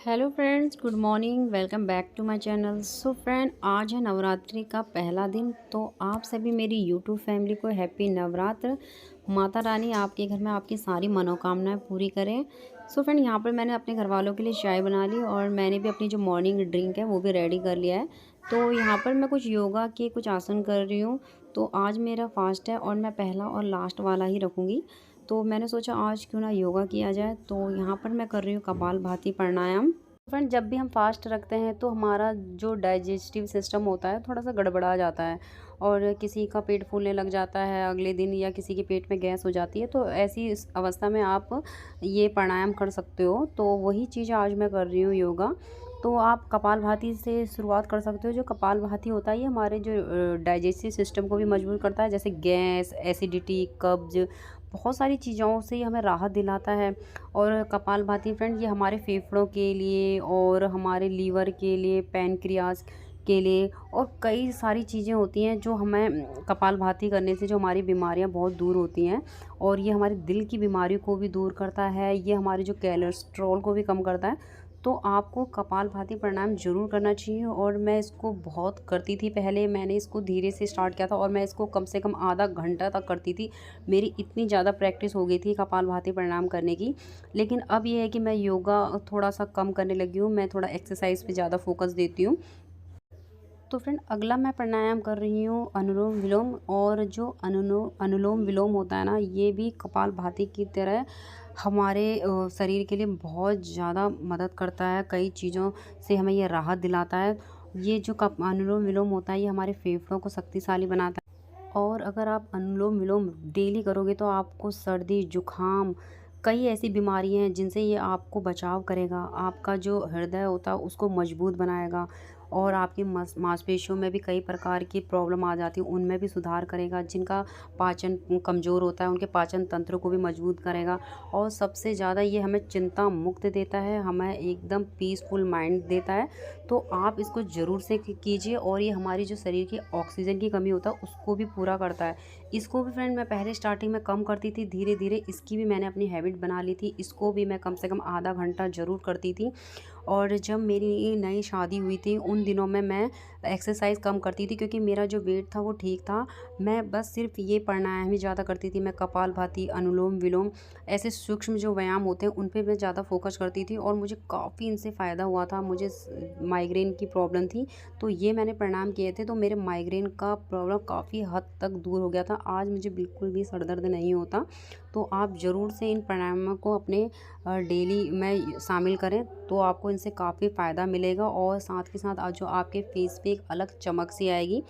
Hello friends, good morning. Welcome back to my channel. So friend, आज है नवरात्रि का पहला दिन। तो आप सभी मेरी यूट्यूब फैमिली को हैप्पी नवरात्र। माता रानी आपके घर में आपकी सारी मनोकामनाएं पूरी करें। सो फ्रेंड, यहाँ पर मैंने अपने घर वालों के लिए चाय बना ली और मैंने भी अपनी जो मॉर्निंग ड्रिंक है वो भी रेडी कर लिया है। तो यहाँ पर मैं कुछ योगा के कुछ आसन कर रही हूँ। तो आज मेरा फास्ट है और मैं पहला और लास्ट वाला ही रखूँगी। तो मैंने सोचा आज क्यों ना योगा किया जाए। तो यहाँ पर मैं कर रही हूँ कपालभाति प्राणायाम। फ्रेंड, जब भी हम फास्ट रखते हैं तो हमारा जो डाइजेस्टिव सिस्टम होता है थोड़ा सा गड़बड़ा जाता है और किसी का पेट फूलने लग जाता है अगले दिन, या किसी के पेट में गैस हो जाती है। तो ऐसी इस अवस्था में आप ये प्राणायाम कर सकते हो। तो वही चीज़ आज मैं कर रही हूँ, योगा। तो आप कपालभाति से शुरुआत कर सकते हो। जो कपालभाति होता है ये हमारे जो डाइजेस्टिव सिस्टम को भी मजबूत करता है, जैसे गैस, एसिडिटी, कब्ज, बहुत सारी चीज़ों से हमें राहत दिलाता है। और कपालभाति फ्रेंड, ये हमारे फेफड़ों के लिए और हमारे लीवर के लिए, पैनक्रियाज के लिए और कई सारी चीज़ें होती हैं जो हमें कपालभाति करने से जो हमारी बीमारियां बहुत दूर होती हैं। और ये हमारे दिल की बीमारी को भी दूर करता है, ये हमारे जो कोलेस्ट्रॉल को भी कम करता है। तो आपको कपालभाति प्राणायाम ज़रूर करना चाहिए। और मैं इसको बहुत करती थी पहले, मैंने इसको धीरे से स्टार्ट किया था और मैं इसको कम से कम आधा घंटा तक करती थी। मेरी इतनी ज़्यादा प्रैक्टिस हो गई थी कपालभाति प्राणायाम करने की। लेकिन अब ये है कि मैं योगा थोड़ा सा कम करने लगी हूँ, मैं थोड़ा एक्सरसाइज पे ज़्यादा फोकस देती हूँ। तो फ्रेंड, अगला मैं प्राणायाम कर रही हूँ अनुलोम विलोम। और जो अनुलोम विलोम होता है ना, ये भी कपालभाति की तरह हमारे शरीर के लिए बहुत ज़्यादा मदद करता है। कई चीज़ों से हमें ये राहत दिलाता है। ये जो कप अनुलोम विलोम होता है ये हमारे फेफड़ों को शक्तिशाली बनाता है। और अगर आप अनुलोम विलोम डेली करोगे तो आपको सर्दी, जुकाम, कई ऐसी बीमारियां हैं जिनसे ये आपको बचाव करेगा। आपका जो हृदय होता है उसको मजबूत बनाएगा और आपकी मांसपेशियों में भी कई प्रकार की प्रॉब्लम आ जाती है उनमें भी सुधार करेगा। जिनका पाचन कमज़ोर होता है उनके पाचन तंत्र को भी मजबूत करेगा। और सबसे ज़्यादा ये हमें चिंता मुक्त देता है, हमें एकदम पीसफुल माइंड देता है। तो आप इसको ज़रूर से कीजिए। और ये हमारी जो शरीर की ऑक्सीजन की कमी होता है उसको भी पूरा करता है। इसको भी फ्रेंड मैं पहले स्टार्टिंग में कम करती थी, धीरे धीरे इसकी भी मैंने अपनी हैबिट बना ली थी। इसको भी मैं कम से कम आधा घंटा ज़रूर करती थी। और जब मेरी नई शादी हुई थी उन दिनों में मैं एक्सरसाइज कम करती थी क्योंकि मेरा जो वेट था वो ठीक था। मैं बस सिर्फ ये प्राणायाम ही ज़्यादा करती थी। मैं कपालभाति, अनुलोम विलोम, ऐसे सूक्ष्म जो व्यायाम होते हैं उन पे मैं ज़्यादा फोकस करती थी और मुझे काफ़ी इनसे फ़ायदा हुआ था। मुझे माइग्रेन की प्रॉब्लम थी, तो ये मैंने प्राणायाम किए थे तो मेरे माइग्रेन का प्रॉब्लम काफ़ी हद तक दूर हो गया था। आज मुझे बिल्कुल भी सर दर्द नहीं होता। तो आप ज़रूर से इन प्राणायामों को अपने डेली में शामिल करें तो आपको इनसे काफ़ी फ़ायदा मिलेगा। और साथ के साथ आज जो आपके फेस पे एक अलग चमक सी आएगी।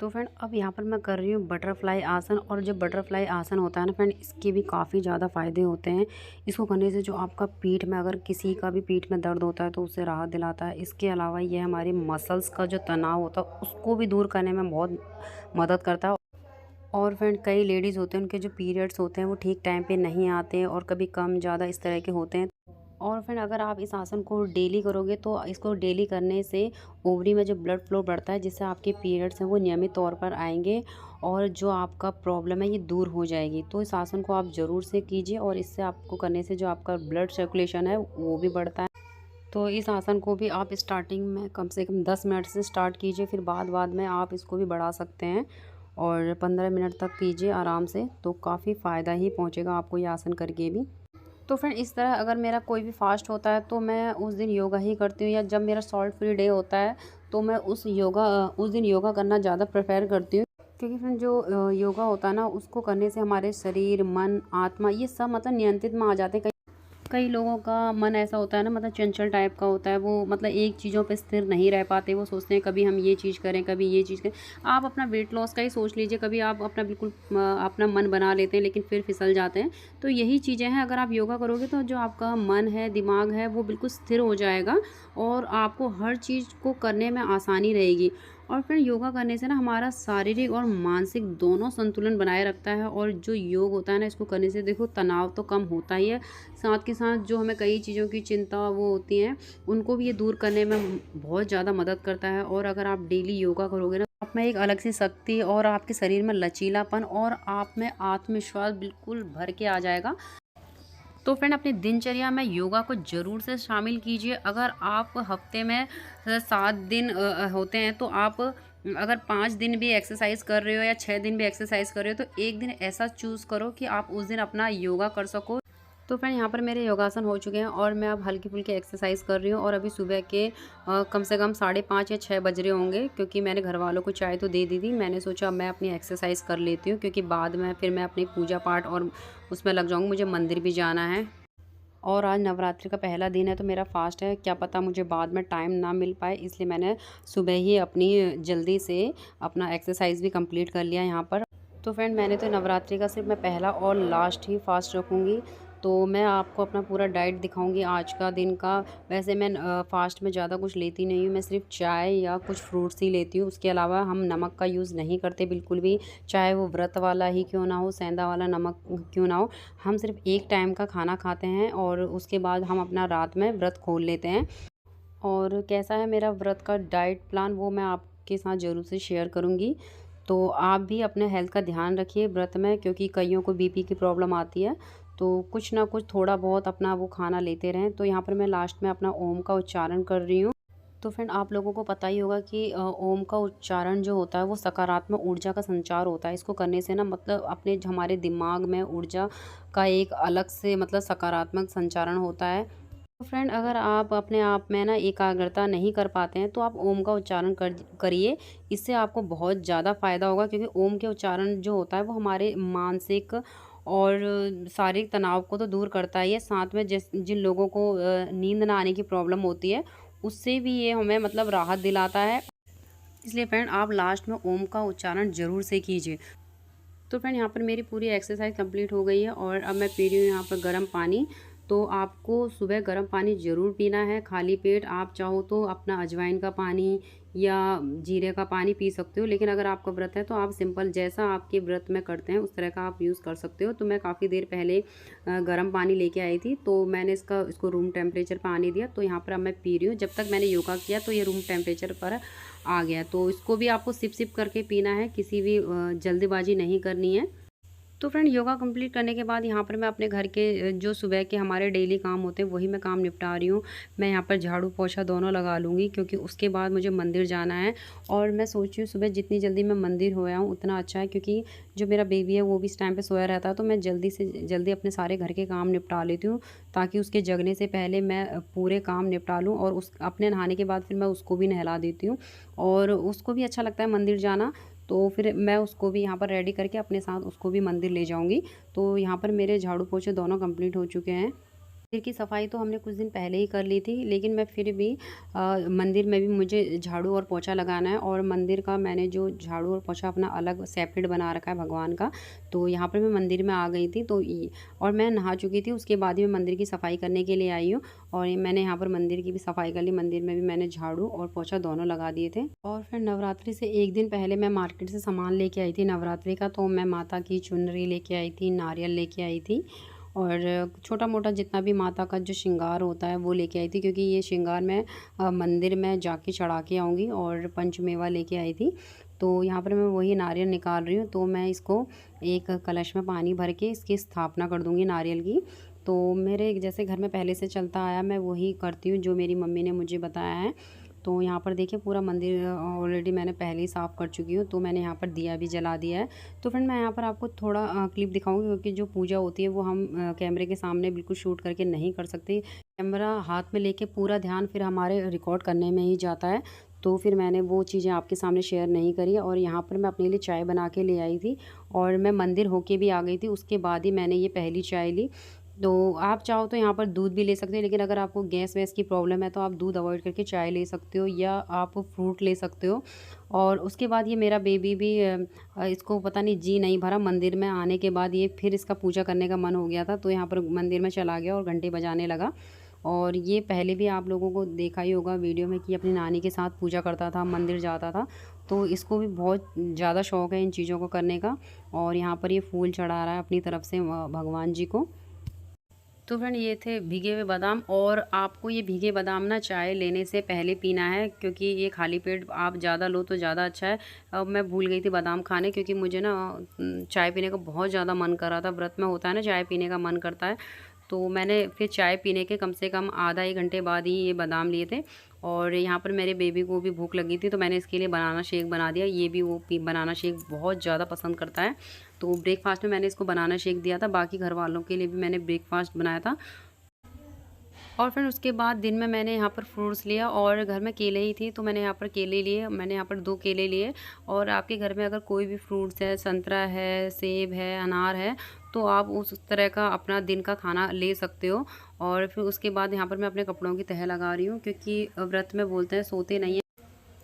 तो फ्रेंड, अब यहाँ पर मैं कर रही हूँ बटरफ्लाई आसन। और जो बटरफ्लाई आसन होता है ना फ्रेंड, इसके भी काफ़ी ज़्यादा फ़ायदे होते हैं। इसको करने से जो आपका पीठ में, अगर किसी का भी पीठ में दर्द होता है तो उससे राहत दिलाता है। इसके अलावा ये हमारे मसल्स का जो तनाव होता है उसको भी दूर करने में बहुत मदद करता है। और फ्रेंड, कई लेडीज़ होते हैं उनके जो पीरियड्स होते हैं वो ठीक टाइम पे नहीं आते हैं और कभी कम ज़्यादा इस तरह के होते हैं। और फ्रेंड, अगर आप इस आसन को डेली करोगे तो इसको डेली करने से ओवरी में जो ब्लड फ्लो बढ़ता है जिससे आपके पीरियड्स हैं वो नियमित तौर पर आएंगे और जो आपका प्रॉब्लम है ये दूर हो जाएगी। तो इस आसन को आप ज़रूर से कीजिए और इससे आपको करने से जो आपका ब्लड सर्कुलेशन है वो भी बढ़ता है। तो इस आसन को भी आप स्टार्टिंग में कम से कम 10 मिनट से स्टार्ट कीजिए, फिर बाद में आप इसको भी बढ़ा सकते हैं और 15 मिनट तक कीजिए आराम से। तो काफ़ी फ़ायदा ही पहुंचेगा आपको ये आसन करके भी। तो फ्रेंड, इस तरह अगर मेरा कोई भी फास्ट होता है तो मैं उस दिन योगा ही करती हूँ, या जब मेरा सॉल्ट फ्री डे होता है तो मैं उस दिन योगा करना ज़्यादा प्रेफर करती हूँ। क्योंकि फ्रेंड, जो योगा होता है ना उसको करने से हमारे शरीर, मन, आत्मा ये सब मतलब नियंत्रित में आ जाते हैं। कई लोगों का मन ऐसा होता है ना, मतलब चंचल टाइप का होता है, वो मतलब एक चीज़ों पे स्थिर नहीं रह पाते। वो सोचते हैं कभी हम ये चीज़ करें, कभी ये चीज़ करें। आप अपना वेट लॉस का ही सोच लीजिए, कभी आप अपना बिल्कुल अपना मन बना लेते हैं लेकिन फिर फिसल जाते हैं। तो यही चीज़ें हैं, अगर आप योगा करोगे तो जो आपका मन है, दिमाग है, वो बिल्कुल स्थिर हो जाएगा और आपको हर चीज़ को करने में आसानी रहेगी। और फिर योगा करने से ना हमारा शारीरिक और मानसिक दोनों संतुलन बनाए रखता है। और जो योग होता है ना, इसको करने से देखो तनाव तो कम होता ही है, साथ के साथ जो हमें कई चीज़ों की चिंता वो होती हैं उनको भी ये दूर करने में बहुत ज़्यादा मदद करता है। और अगर आप डेली योगा करोगे ना, आप में एक अलग सी शक्ति और आपके शरीर में लचीलापन और आप में आत्मविश्वास बिल्कुल भर के आ जाएगा। तो फ्रेंड अपनी दिनचर्या में योगा को ज़रूर से शामिल कीजिए। अगर आप हफ्ते में 7 दिन होते हैं तो आप अगर 5 दिन भी एक्सरसाइज कर रहे हो या 6 दिन भी एक्सरसाइज कर रहे हो तो एक दिन ऐसा चूज़ करो कि आप उस दिन अपना योगा कर सको। तो फ्रेंड यहाँ पर मेरे योगासन हो चुके हैं और मैं अब हल्की फुल्की एक्सरसाइज कर रही हूँ और अभी सुबह के कम से कम 5:30 या 6 बज रहे होंगे, क्योंकि मैंने घर वालों को चाय तो दे दी थी। मैंने सोचा मैं अपनी एक्सरसाइज कर लेती हूँ, क्योंकि बाद में फिर मैं अपनी पूजा पाठ और उसमें लग जाऊँगी, मुझे मंदिर भी जाना है। और आज नवरात्रि का पहला दिन है तो मेरा फ़ास्ट है, क्या पता मुझे बाद में टाइम ना मिल पाए, इसलिए मैंने सुबह ही अपनी जल्दी से अपना एक्सरसाइज भी कंप्लीट कर लिया यहाँ पर। तो फ्रेंड मैंने तो नवरात्रि का सिर्फ मैं पहला और लास्ट ही फ़ास्ट रखूँगी। तो मैं आपको अपना पूरा डाइट दिखाऊंगी आज का दिन का। वैसे मैं फ़ास्ट में ज़्यादा कुछ लेती नहीं हूँ, मैं सिर्फ चाय या कुछ फ्रूट्स ही लेती हूँ। उसके अलावा हम नमक का यूज़ नहीं करते बिल्कुल भी, चाहे वो व्रत वाला ही क्यों ना हो, सेंधा वाला नमक क्यों ना हो। हम सिर्फ एक टाइम का खाना खाते हैं और उसके बाद हम अपना रात में व्रत खोल लेते हैं। और कैसा है मेरा व्रत का डाइट प्लान वो मैं आपके साथ ज़रूर से शेयर करूँगी। तो आप भी अपने हेल्थ का ध्यान रखिए व्रत में, क्योंकि कईयों को बीपी की प्रॉब्लम आती है। तो कुछ ना कुछ थोड़ा बहुत अपना वो खाना लेते रहें। तो यहाँ पर मैं लास्ट में अपना ओम का उच्चारण कर रही हूँ। तो फ्रेंड आप लोगों को पता ही होगा कि ओम का उच्चारण जो होता है वो सकारात्मक ऊर्जा का संचार होता है। इसको करने से ना मतलब अपने हमारे दिमाग में ऊर्जा का एक अलग से मतलब सकारात्मक संचारण होता है। तो फ्रेंड अगर आप अपने आप में ना एकाग्रता नहीं कर पाते हैं तो आप ओम का उच्चारण करिए। इससे आपको बहुत ज़्यादा फ़ायदा होगा, क्योंकि ओम के उच्चारण जो होता है वो हमारे मानसिक और शारीरिक तनाव को तो दूर करता ही है। साथ में जिस जिन लोगों को नींद ना आने की प्रॉब्लम होती है उससे भी ये हमें मतलब राहत दिलाता है। इसलिए फ्रेंड आप लास्ट में ओम का उच्चारण ज़रूर से कीजिए। तो फ्रेंड यहाँ पर मेरी पूरी एक्सरसाइज कंप्लीट हो गई है और अब मैं पी रही हूँ यहाँ पर गर्म पानी। तो आपको सुबह गर्म पानी ज़रूर पीना है खाली पेट। आप चाहो तो अपना अजवाइन का पानी या जीरे का पानी पी सकते हो, लेकिन अगर आपका व्रत है तो आप सिंपल जैसा आपके व्रत में करते हैं उस तरह का आप यूज़ कर सकते हो। तो मैं काफ़ी देर पहले गर्म पानी लेके आई थी, तो मैंने इसको रूम टेम्परेचर पानी दिया। तो यहाँ पर अब मैं पी रही हूँ। जब तक मैंने योगा किया तो ये रूम टेम्परेचर पर आ गया। तो इसको भी आपको सिप सिप करके पीना है, किसी भी जल्दबाजी नहीं करनी है। तो फ्रेंड योगा कंप्लीट करने के बाद यहाँ पर मैं अपने घर के जो सुबह के हमारे डेली काम होते हैं वही मैं काम निपटा रही हूँ। मैं यहाँ पर झाड़ू पोछा दोनों लगा लूँगी, क्योंकि उसके बाद मुझे मंदिर जाना है। और मैं सोच रही हूँ सुबह जितनी जल्दी मैं मंदिर हो आऊँ उतना अच्छा है, क्योंकि जो मेरा बेबी है वो भी इस टाइम पे सोया रहता है। तो मैं जल्दी से जल्दी अपने सारे घर के काम निपटा लेती हूँ, ताकि उसके जगने से पहले मैं पूरे काम निपटा लूँ। और उस अपने नहाने के बाद फिर मैं उसको भी नहला देती हूँ, और उसको भी अच्छा लगता है मंदिर जाना। तो फिर मैं उसको भी यहाँ पर रेडी करके अपने साथ उसको भी मंदिर ले जाऊँगी। तो यहाँ पर मेरे झाड़ू पोछे दोनों कंप्लीट हो चुके हैं। मंदिर की सफाई तो हमने कुछ दिन पहले ही कर ली थी, लेकिन मैं फिर भी मंदिर में भी मुझे झाड़ू और पोछा लगाना है। और मंदिर का मैंने जो झाड़ू और पोछा अपना अलग सेपरेट बना रखा है भगवान का। तो यहाँ पर मैं मंदिर में आ गई थी और मैं नहा चुकी थी। उसके बाद ही मैं मंदिर की सफाई करने के लिए आई हूँ, और मैंने यहाँ पर मंदिर की भी सफाई कर ली। मंदिर में भी मैंने झाड़ू और पोछा दोनों लगा दिए थे। और फिर नवरात्रि से एक दिन पहले मैं मार्केट से सामान लेके आई थी नवरात्रि का। तो मैं माता की चुनरी लेके आई थी, नारियल लेके आई थी, और छोटा मोटा जितना भी माता का जो श्रृंगार होता है वो लेके आई थी, क्योंकि ये श्रृंगार मैं मंदिर में जाके चढ़ा के आऊँगी। और पंचमेवा लेके आई थी। तो यहाँ पर मैं वही नारियल निकाल रही हूँ। तो मैं इसको एक कलश में पानी भर के इसकी स्थापना कर दूँगी नारियल की। तो मेरे जैसे घर में पहले से चलता आया मैं वही करती हूँ जो मेरी मम्मी ने मुझे बताया है। तो यहाँ पर देखिए पूरा मंदिर ऑलरेडी मैंने पहले ही साफ़ कर चुकी हूँ। तो मैंने यहाँ पर दिया भी जला दिया है। तो फ्रेंड मैं यहाँ पर आपको थोड़ा क्लिप दिखाऊंगी, क्योंकि जो पूजा होती है वो हम कैमरे के सामने बिल्कुल शूट करके नहीं कर सकते। कैमरा हाथ में लेके पूरा ध्यान फिर हमारे रिकॉर्ड करने में ही जाता है। तो फिर मैंने वो चीज़ें आपके सामने शेयर नहीं करी। और यहाँ पर मैं अपने लिए चाय बना के ले आई थी, और मैं मंदिर होके भी आ गई थी। उसके बाद ही मैंने ये पहली चाय ली। तो आप चाहो तो यहाँ पर दूध भी ले सकते हो, लेकिन अगर आपको गैस वैस की प्रॉब्लम है तो आप दूध अवॉइड करके चाय ले सकते हो, या आप फ्रूट ले सकते हो। और उसके बाद ये मेरा बेबी भी इसको पता नहीं जी नहीं भरा मंदिर में आने के बाद, ये फिर इसका पूजा करने का मन हो गया था। तो यहाँ पर मंदिर में चला गया और घंटे बजाने लगा। और ये पहले भी आप लोगों को देखा ही होगा वीडियो में कि अपनी नानी के साथ पूजा करता था, मंदिर जाता था। तो इसको भी बहुत ज़्यादा शौक़ है इन चीज़ों को करने का। और यहाँ पर ये फूल चढ़ा रहा है अपनी तरफ से भगवान जी को। तो फ्रेंड ये थे भीगे हुए बादाम। और आपको ये भीगे बादाम ना चाय लेने से पहले पीना है, क्योंकि ये खाली पेट आप ज़्यादा लो तो ज़्यादा अच्छा है। अब मैं भूल गई थी बादाम खाने, क्योंकि मुझे ना चाय पीने का बहुत ज़्यादा मन कर रहा था। व्रत में होता है ना चाय पीने का मन करता है। तो मैंने फिर चाय पीने के कम से कम आधा 1 घंटे बाद ही ये बादाम लिए थे। और यहाँ पर मेरे बेबी को भी भूख लगी थी, तो मैंने इसके लिए बनाना शेक बना दिया। ये भी वो बनाना शेक बहुत ज़्यादा पसंद करता है, तो ब्रेकफास्ट में मैंने इसको बनाना शेक दिया था। बाकी घर वालों के लिए भी मैंने ब्रेकफास्ट बनाया था। और फिर उसके बाद दिन में मैंने यहाँ पर फ्रूट्स लिया, और घर में केले ही थी तो मैंने यहाँ पर केले लिए। मैंने यहाँ पर 2 केले लिए। और आपके घर में अगर कोई भी फ्रूट्स है, संतरा है, सेब है, अनार है, तो आप उस तरह का अपना दिन का खाना ले सकते हो। और फिर उसके बाद यहाँ पर मैं अपने कपड़ों की तह लगा रही हूँ, क्योंकि व्रत में बोलते हैं सोते नहीं हैं।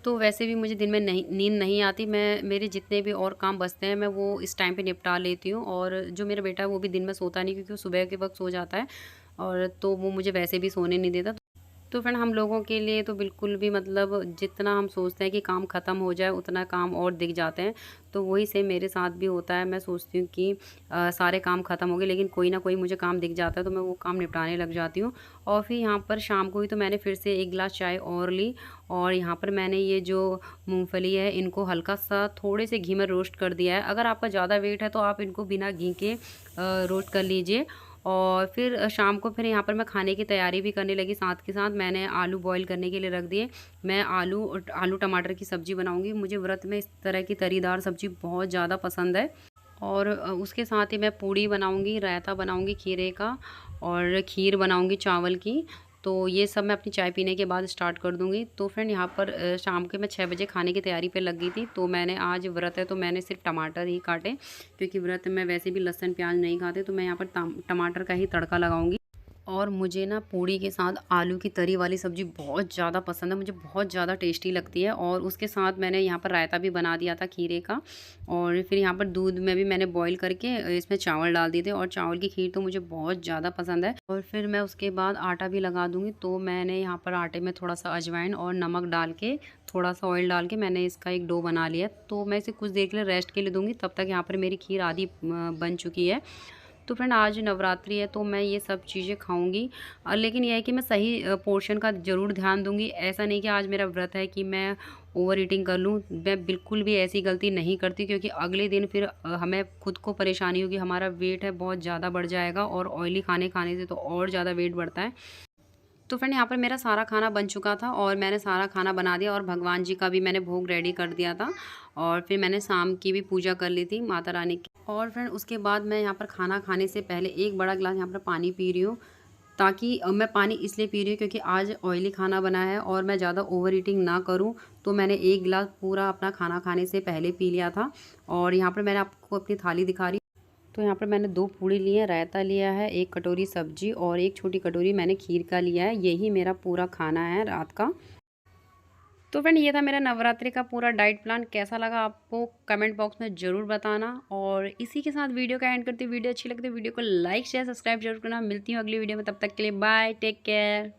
तो वैसे भी मुझे दिन में नींद नहीं आती। मैं मेरे जितने भी और काम बचते हैं मैं वो इस टाइम पे निपटा लेती हूँ। और जो मेरा बेटा है वो भी दिन में सोता नहीं, क्योंकि वो सुबह के वक्त सो जाता है, और तो वो मुझे वैसे भी सोने नहीं देता। तो फ्रेंड, हम लोगों के लिए तो बिल्कुल भी मतलब जितना हम सोचते हैं कि काम ख़त्म हो जाए, उतना काम और दिख जाते हैं। तो वही सेम मेरे साथ भी होता है। मैं सोचती हूँ कि सारे काम ख़त्म हो गए, लेकिन कोई ना कोई मुझे काम दिख जाता है, तो मैं वो काम निपटाने लग जाती हूँ। और फिर यहाँ पर शाम को ही तो मैंने फिर से 1 गिलास चाय और ली। और यहाँ पर मैंने ये जो मूँगफली है, इनको हल्का सा थोड़े से घी में रोस्ट कर दिया है। अगर आपका ज़्यादा वेट है तो आप इनको बिना घी के रोस्ट कर लीजिए। और फिर शाम को फिर यहाँ पर मैं खाने की तैयारी भी करने लगी। साथ के साथ मैंने आलू बॉईल करने के लिए रख दिए। मैं आलू टमाटर की सब्ज़ी बनाऊँगी। मुझे व्रत में इस तरह की तरीदार सब्ज़ी बहुत ज़्यादा पसंद है। और उसके साथ ही मैं पूड़ी बनाऊँगी, रायता बनाऊँगी खीरे का, और खीर बनाऊँगी चावल की। तो ये सब मैं अपनी चाय पीने के बाद स्टार्ट कर दूँगी। तो फ्रेंड, यहाँ पर शाम के मैं 6 बजे खाने की तैयारी पे लग गई थी। तो मैंने आज व्रत है तो मैंने सिर्फ टमाटर ही काटे, क्योंकि व्रत में वैसे भी लहसुन प्याज नहीं खाते। तो मैं यहाँ पर टमाटर का ही तड़का लगाऊँगी। और मुझे ना पूड़ी के साथ आलू की तरी वाली सब्ज़ी बहुत ज़्यादा पसंद है, मुझे बहुत ज़्यादा टेस्टी लगती है। और उसके साथ मैंने यहाँ पर रायता भी बना दिया था खीरे का। और फिर यहाँ पर दूध में भी मैंने बॉईल करके इसमें चावल डाल दिए थे। और चावल की खीर तो मुझे बहुत ज़्यादा पसंद है। और फिर मैं उसके बाद आटा भी लगा दूँगी। तो मैंने यहाँ पर आटे में थोड़ा सा अजवाइन और नमक डाल के, थोड़ा सा ऑयल डाल के मैंने इसका एक डो बना लिया। तो मैं इसे कुछ देर के लिए रेस्ट के लिए दूँगी, तब तक यहाँ पर मेरी खीर आधी बन चुकी है। तो फ्रेंड, आज नवरात्रि है तो मैं ये सब चीज़ें खाऊंगी। लेकिन यह है कि मैं सही पोर्शन का ज़रूर ध्यान दूंगी। ऐसा नहीं कि आज मेरा व्रत है कि मैं ओवर ईटिंग कर लूँ। मैं बिल्कुल भी ऐसी गलती नहीं करती, क्योंकि अगले दिन फिर हमें खुद को परेशानी होगी। हमारा वेट है बहुत ज़्यादा बढ़ जाएगा, और ऑयली खाने खाने से तो और ज़्यादा वेट बढ़ता है। तो फ्रेंड, यहाँ पर मेरा सारा खाना बन चुका था, और मैंने सारा खाना बना दिया, और भगवान जी का भी मैंने भोग रेडी कर दिया था। और फिर मैंने शाम की भी पूजा कर ली थी माता रानी की। और फ्रेंड, उसके बाद मैं यहाँ पर खाना खाने से पहले 1 बड़ा गिलास यहाँ पर पानी पी रही हूँ। ताकि मैं पानी इसलिए पी रही हूँ क्योंकि आज ऑयली खाना बना है, और मैं ज़्यादा ओवर ईटिंग ना करूँ। तो मैंने 1 गिलास पूरा अपना खाना खाने से पहले पी लिया था। और यहाँ पर मैंने आपको अपनी थाली दिखा रही। तो यहाँ पर मैंने 2 पूड़ी लिए हैं, रायता लिया है, 1 कटोरी सब्जी, और 1 छोटी कटोरी मैंने खीर का लिया है। यही मेरा पूरा खाना है रात का। तो फ्रेंड, ये था मेरा नवरात्रि का पूरा डाइट प्लान। कैसा लगा आपको कमेंट बॉक्स में ज़रूर बताना। और इसी के साथ वीडियो का एंड करती हूँ। वीडियो अच्छी लगती है वीडियो को लाइक शेयर सब्सक्राइब जरूर करना। मिलती हूँ अगली वीडियो में, तब तक के लिए बाय, टेक केयर।